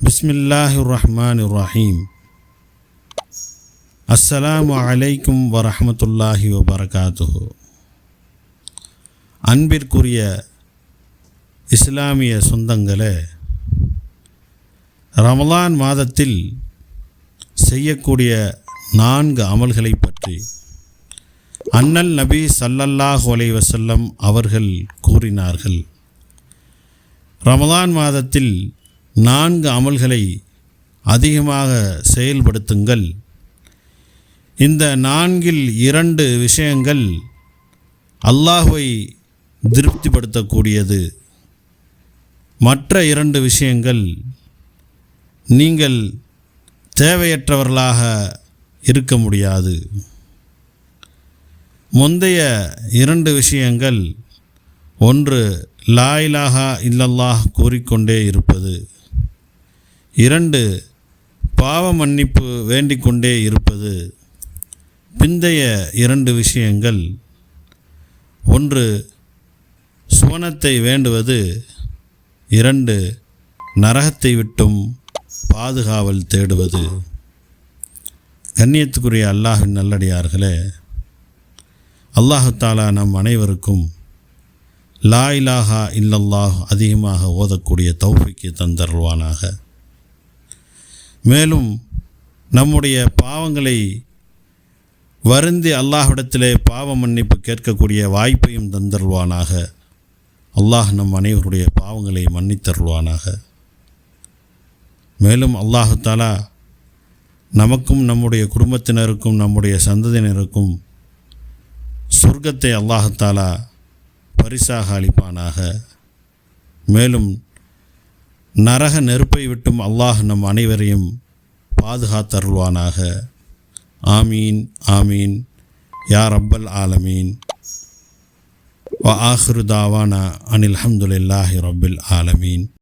பிஸ்மில்லாஹிர் ரஹ்மானிர் ரஹீம். அஸ்ஸலாமு அலைக்கும் வரஹ்மத்துல்லாஹி வபரகாத்துஹு. அன்பிற்குரிய இஸ்லாமிய சொந்தங்களே, ரமலான் மாதத்தில் செய்யக்கூடிய 4 அமல்களை பற்றி அண்ணல் நபி ஸல்லல்லாஹு அலைஹி வஸல்லம் அவர்கள் கூறினார்கள். ரமலான் மாதத்தில் 4 அமல்களை அதிகமாக செயல்படுத்துங்கள். இந்த 4ல் 2 விஷயங்கள் அல்லாஹ்வை திருப்திப்படுத்தக்கூடியது. மற்ற 2 விஷயங்கள் நீங்கள் தேவையற்றவர்களாக இருக்க முடியாது. முந்தைய 2 விஷயங்கள், ஒன்று லா இலாஹா இல்லல்லாஹ் கூறிக்கொண்டே இருப்பது, 2 பாவ மன்னிப்பு வேண்டிக்கொண்டே இருப்பது. பிந்தைய 2 விஷயங்கள், ஒன்று சுவனத்தை வேண்டுவது, 2 நரகத்தை விட்டும் பாதுகாவல் தேடுவது. கண்ணியத்துக்குரிய அல்லாஹ்வின் நல்லடியார்களே, அல்லாஹு தாலா நம் அனைவருக்கும் லா இலாஹா இல்லல்லாஹ் அதிகமாக ஓதக்கூடிய தௌஃபீக்கை தந்தருள்வானாக. மேலும் நம்முடைய பாவங்களை வருந்தி அல்லாஹ்விடத்திலே பாவ மன்னிப்பு கேட்கக்கூடிய வாய்ப்பையும் தந்தருள்வானாக. அல்லாஹ் நம் அனைவருடைய பாவங்களை மன்னித்தருள்வானாக. மேலும் அல்லாஹு தாலா நமக்கும் நம்முடைய குடும்பத்தினருக்கும் நம்முடைய சந்ததியினருக்கும் சொர்க்கத்தை அல்லாஹு தாலா பரிசாக அளிப்பானாக. மேலும் நரக நெருப்பை விட்டும் அல்லாஹ் நம் அனைவரையும் பாதுகாத்தருள்வானாக. ஆமீன் ஆமீன் யா ரப்பல் ஆலமீன். வ ஆஹிரு தாவானா அனில் ஹம்துலில்லாஹி ரப்பில் ஆலமீன்.